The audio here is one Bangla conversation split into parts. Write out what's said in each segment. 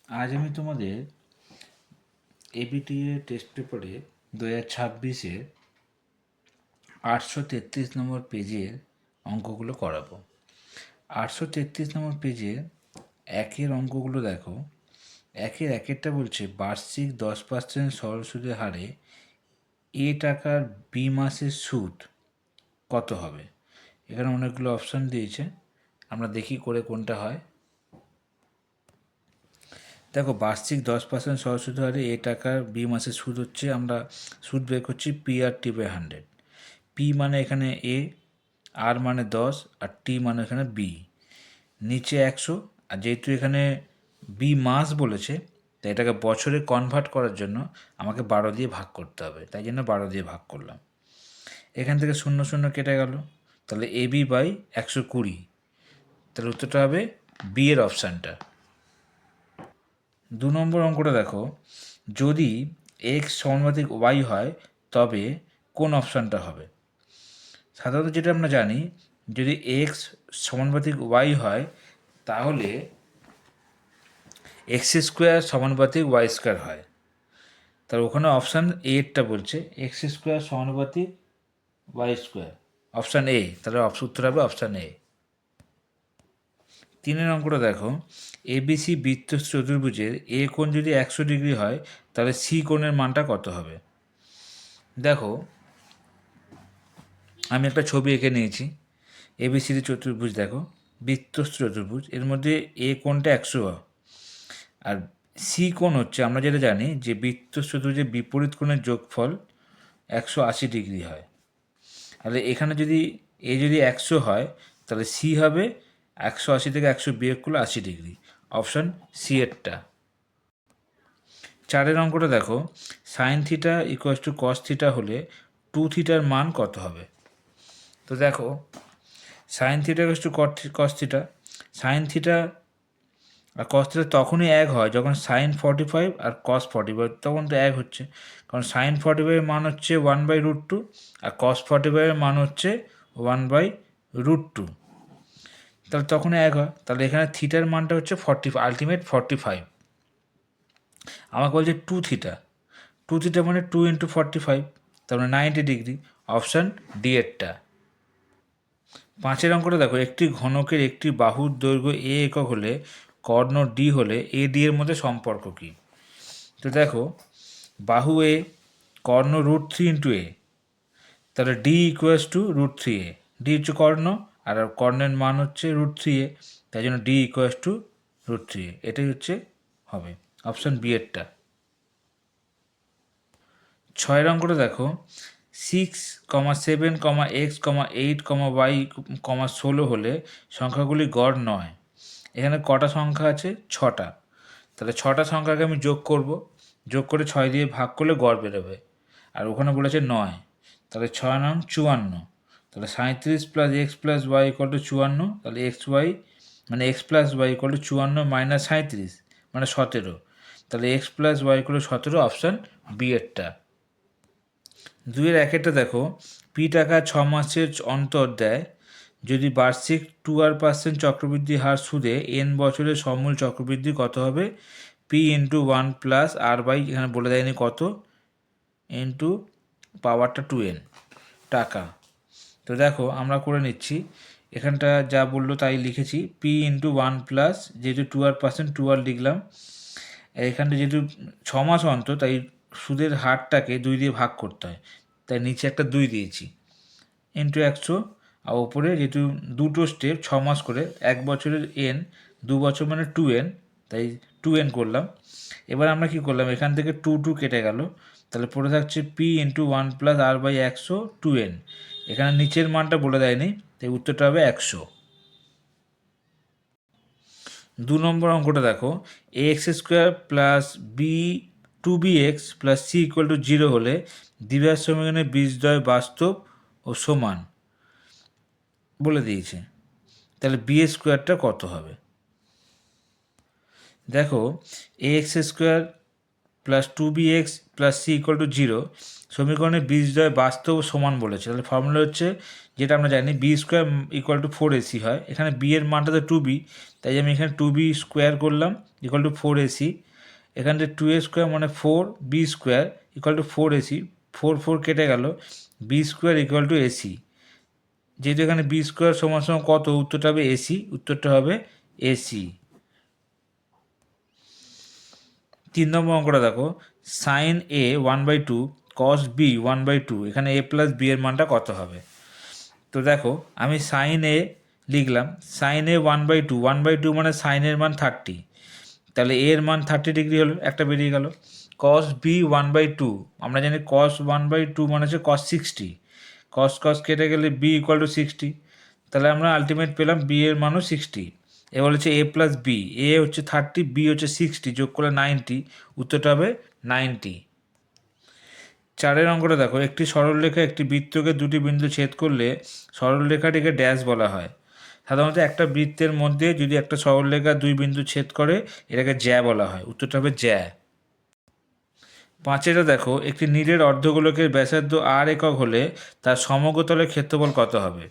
আজ আমি তোমাদের এবিটিএ টেস্ট পেপারে 2026-এর 833 নম্বর পেজের অঙ্কগুলো করাবো। 833 নম্বর পেজের একের অঙ্কগুলো দেখো। একেরটা বলছে বার্ষিক 10% সরল সুদের হারে এ টাকার বি মাসের সুদ কত হবে। এখানে অনেকগুলো অপশান দিয়েছে, আমরা দেখি করে কোনটা হয়। দেখো, বার্ষিক 10% সরল সুদ হারে এ টাকার বি মাসের সুদ হচ্ছে, আমরা সুদ বের করছি PR/100। পি মানে এখানে এ, আর মানে 10, আর টি মানে এখানে বি। নিচে 100, আর যেহেতু এখানে বি মাস বলেছে, তাই এটাকে বছরে কনভার্ট করার জন্য আমাকে 12 দিয়ে ভাগ করতে হবে, তাই জন্য 12 দিয়ে ভাগ করলাম। এখান থেকে 0 0 কেটে গেল, তাহলে AB/120, তাহলে উত্তরটা হবে বি এর অপশানটা। 2 নম্বর অঙ্কটা দেখো, যদি এক্স সমানুপাতিক ওয়াই হয় তবে কোন অপশানটা হবে। সাধারণত যেটা আমরা জানি, যদি এক্স সমানুপাতিক ওয়াই হয় তাহলে x² সমানুপাতিক y² হয়। তার ওখানে অপশান এরটা বলছে x² সমানুপাতিক y², অপশান এ, তাহলে উত্তর হবে অপশান এ। 3 অঙ্কটা দেখো, এবিসি বৃত্ত চতুর্ভুজের এ কোণ যদি 100 ডিগ্রি হয় তাহলে সি কোণের মানটা কত হবে। দেখো, আমি একটা ছবি এঁকে নিয়েছি। এবিসিডি চতুর্ভুজ, দেখো বৃত্তস্থ চতুর্ভুজ, এর মধ্যে এ কোণটা 100, আর সি কোণ হচ্ছে, আমরা যেটা জানি যে বৃত্তস্থ চতুর্ভুজের বিপরীত কোণের যোগফল 180 ডিগ্রি হয়। তাহলে এখানে যদি এ যদি 100 হয় তাহলে সি হবে 180 থেকে 100 বিয়োগ করলে 80 ডিগ্রি, অপশান সি এরটা। 4 অঙ্কটা দেখো, sine theta equals to cos theta হলে 2θ মান কত হবে। তো দেখো, sine theta equals to cos theta, sine theta আর কস থিটা তখনই এক হয় যখন সাইন 45 আর কস 45, তখন তো এক হচ্ছে, কারণ সাইন 45 মান হচ্ছে 1/√2 আর কস 45 মান হচ্ছে 1/√2, তাহলে তখনই এক হয়। তাহলে এখানে থিটার মানটা হচ্ছে 40, আলটিমেট 45। আমাকে বলছে 2θ মানে 2 × 45, তার মানে 90 ডিগ্রি, অপশান ডি এরটা। 5 অঙ্কটা দেখো, একটি ঘনকের একটি বাহুর দৈর্ঘ্য এ একক হলে কর্ণ ডি হলে এ ডি এর মধ্যে সম্পর্ক কী। তো দেখো, বাহু এ, কর্ণ √3 × এ, তাহলে D equals to √3a, D হচ্ছে কর্ণ আর কর্ণের মান হচ্ছে √3a, তাই জন্য ডি ইকুয়ালস টু √3a, এটাই হচ্ছে হবে অপশান বি এরটা। 6 অঙ্কটা দেখো, 6,7,x,8,y,16 হলে সংখ্যাগুলি গড় নয়। এখানে কটা সংখ্যা আছে, 6টা, তাহলে 6টা সংখ্যাকে আমি যোগ করব, যোগ করে 6 দিয়ে ভাগ করলে গড় বেরোবে, আর ওখানে বলেছে 9, তাহলে 6 9 54, তাহলে 37 + x + y = 54, তাহলে xy মানে x + y = 54 - 37 মানে 17, তাহলে x + y = 17, অপশান বি এরটা। 2 1 দেখো, পি টাকা 6 মাসের অন্তর দেয়, যদি বার্ষিক 2% চক্রবৃদ্ধি হার সুদে n বছরের সমূল চক্রবৃদ্ধি কত হবে। পি ইন্টু 1 + r/, এখানে বলে দেয়নি কত, ইন্টু পাওয়ারটা 2n টাকা। তো দেখো, আমরা করে নিচ্ছি, এখানটা যা বললো তাই লিখেছি, পি ইন্টু 1 +, যেহেতু 2% 2 লিখলাম, এখানটা যেহেতু 6 মাস অন্তর তাই সুদের হারটাকে 2 দিয়ে ভাগ করতে হয়, তাই নিচে একটা 2 দিয়েছি, ইন্টু 100, আর ওপরে যেহেতু দুটো স্টেপ 6 মাস করে, 1 বছরের n, 2 বছর মানে 2n, তাই 2n করলাম। এবার আমরা কি করলাম, এখান থেকে 2 2 কেটে গেল, তাহলে পড়ে থাকছে পি ইন্টু 1 + r/100 2n, এখানে নিচের মানটা বলে দেয়নি, তাই উত্তরটা হবে 100। 2 নম্বর অঙ্কটা দেখো, ax² + b2bx + c = 0 হলে দ্বিঘাত সমীকরণের বীজদ্বয় বাস্তব ও সমান বলে দিয়েছে, তাহলে b² কত হবে। দেখো, ax² plus 2bx plus c equal to 0 সমীকরণে বীজদ্বয় বাস্তব ও সমান বলেছে। তাহলে ফর্মুলা হচ্ছে যেটা আমরা জানি B square equal two 4ac হয়। এখানে বি এর মানটা তো 2b, তাই আমি এখানে 2b স্কোয়ার করলাম ইকুয়াল টু 4ac। এখান থেকে 2a স্কোয়ার মানে 4b square equal two 4ac, 4 কেটে গেল, B square equal to AC. যেহেতু এখানে বি স্কোয়ার সমান সমান কত, উত্তরটা হবে এসি, উত্তরটা হবে এসি। 3 নম্বর অঙ্কটা দেখো, সাইন এ 1/2 কস বি 1/2, এখানে এ প্লাস বি এর মানটা কত হবে? তো দেখো আমি সাইন এ লিখলাম, সাইন এ 1/2, 1/2 মানে সাইনের মান 30, তাহলে এর মান 30 ডিগ্রি হলো, একটা বেরিয়ে গেল। কস বি 1/2, আমরা জানি কস 1/2 মানে হচ্ছে কস 60, কস কেটে গেলে বি ইকুয়াল টু 60, তাহলে আমরা আলটিমেট পেলাম বি এর মানও 60। এবার হচ্ছে এ প্লাস বি, এ হচ্ছে 30, বি হচ্ছে 60, যোগ করলে 90, উত্তরটা হবে 90। 4 অঙ্কটা দেখো, একটি সরলরেখা একটি বৃত্তকে দুটি বিন্দু ছেদ করলে সরলরেখাটিকে ড্যাশ বলা হয়। সাধারণত একটা বৃত্তের মধ্যে যদি একটা সরলরেখা দুই বিন্দু ছেদ করে এটাকে জ্যা বলা হয়, উত্তরটা হবে জ্যা। 5 দেখো, একটি নীলের অর্ধগোলকের ব্যাসার্ধ r একক হলে তার সমগ্রতলের ক্ষেত্রফল কত হবে?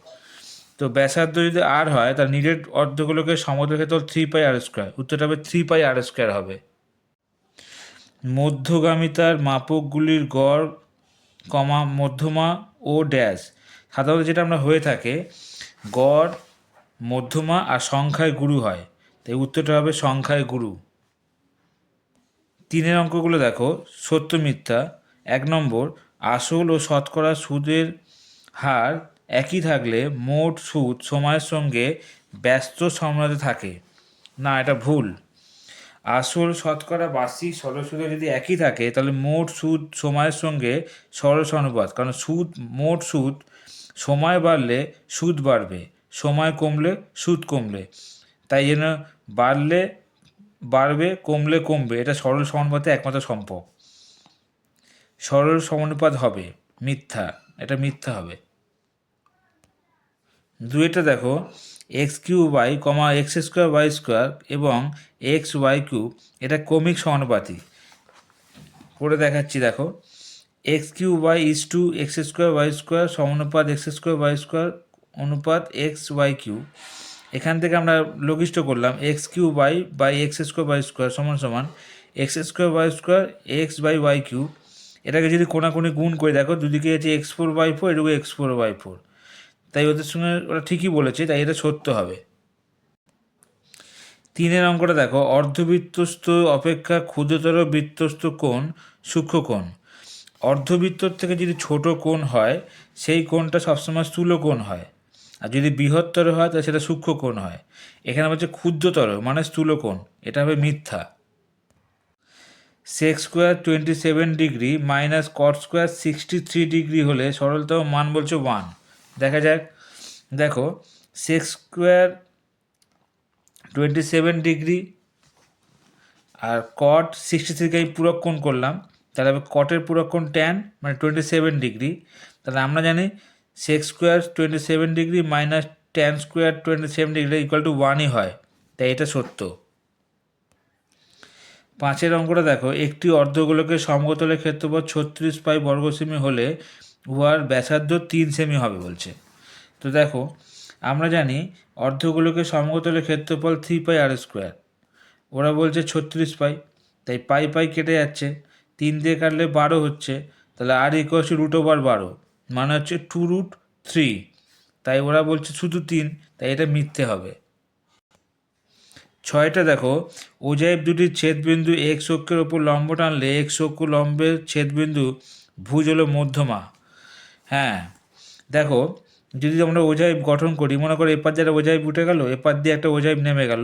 তো ব্যাসার্ধ যদি r হয় তার নীলের অর্ধগোলকের সমগ্র ক্ষেত্রফল 3πr², উত্তরটা হবে 3πr² হবে। মধ্যগামিতার মাপকগুলির গড় মধ্যমা ও ড্যাশ, সাধারণত যেটা আমরা হয়ে থাকে গড়, মধ্যমা আর সংখ্যায় গুরু হয়, তাই উত্তরটা হবে সংখ্যায় গুরু। 3 অঙ্কগুলো দেখো, সত্য মিথ্যা। 1 নম্বর, আসল ও শতকরা সুদের হার একই থাকলে মোট সুদ সময়ের সঙ্গে ব্যস্ত সমানুপাতে থাকে। না, এটা ভুল। আসল শতকরা বার্ষিক সরল সুদের যদি একই থাকে তাহলে মোট সুদ সময়ের সঙ্গে সরল সমানুপাত, কারণ মোট সুদ সময় বাড়লে সুদ বাড়বে, সময় কমলে সুদ কমবে, তাই জন্য বাড়লে বাড়বে, কমলে কমবে, এটা সরল সমানুপাতে একমাত্র সম্ভব। সরল সমানুপাত হবে মিথ্যা, এটা মিথ্যা হবে। 2 দেখো, x³ x²y² এবং xy³ এটা ক্রমিক সমানুপাতি। করে দেখাচ্ছি দেখো, x³ x²y² সমানুপাত x²y² অনুপাত xy³ এখান থেকে আমরা লঘিষ্ঠ করলাম x³ x²y² সমান সমান x²y² x/y³। এটাকে যদি কোনাকুনি গুণ করে দেখো, দুদিকে আছে x4/4, এটুকু x4/4, তাই ওদের সঙ্গে ওরা ঠিকই বলেছে, তাই এটা সত্য হবে। 3 অঙ্কটা দেখো, অর্ধবৃত্তস্থ অপেক্ষা ক্ষুদ্রতর বৃত্তস্থ কোণ সূক্ষ্ম কোণ। অর্ধবৃত্তর থেকে যদি ছোট কোণ হয় সেই কোণটা সবসময় স্থূল কোণ হয়, আর যদি বৃহত্তর হয় তাহলে সেটা সূক্ষ্ম কোণ হয়। এখানে বলছে ক্ষুদ্রতর মানে স্থূল কোণ, এটা হবে মিথ্যা। sec² 27 degree minus cot² 63 degree হলে সরলতম মান বলছে 1। দেখা যাক, দেখো sec² 27 ডিগ্রি আর cot 63কে আমি পূরক কোণ করলাম, তাহলে আমি কটের পূরক কোণ tan মানে 27 ডিগ্রি। তাহলে আমরা জানি sec² 27 degree minus tan² 27 degree equal to 1ই হয়, তাই এটা সত্য। 5 অঙ্কটা দেখো, একটি অর্ধগোলকের সমতলের ক্ষেত্রফল 36 পাই বর্গ সেমি হলে উহার ব্যাসার্ধ 3 সেমি হবে বলছে। তো দেখো আমরা জানি অর্ধগোলকের সমতলের ক্ষেত্রফল 3πr², ওরা বলছে 36 পাই, তাই পাই কেটে যাচ্ছে, 3 দিয়ে কাটলে 12 হচ্ছে, তাহলে r √12 মানে হচ্ছে 2√3, তাই ওরা বলছে শুধু 3, তাই এটা মিথ্যে হবে। 6 দেখো, ওজাইব দুটির ছেদবিন্দু x অক্ষের ওপর লম্ব টানলে x অক্ষ লম্বের ছেদবিন্দু ভুজ হলো মধ্যমা। হ্যাঁ দেখো, যদি আমরা ওজাইব গঠন করি, মনে করো এপার যারা ওজাইব উঠে গেল, এপার দিয়ে একটা ওজাইব নেমে গেল,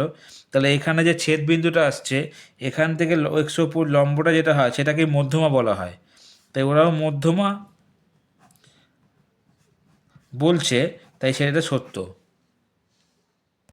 তাহলে এখানে যে ছেদবিন্দুটা আসছে এখান থেকে x অক্ষর লম্বটা যেটা হয় সেটাকে মধ্যমা বলা হয়, তাই ওরাও মধ্যমা বলছে, তাই সেটা সত্য।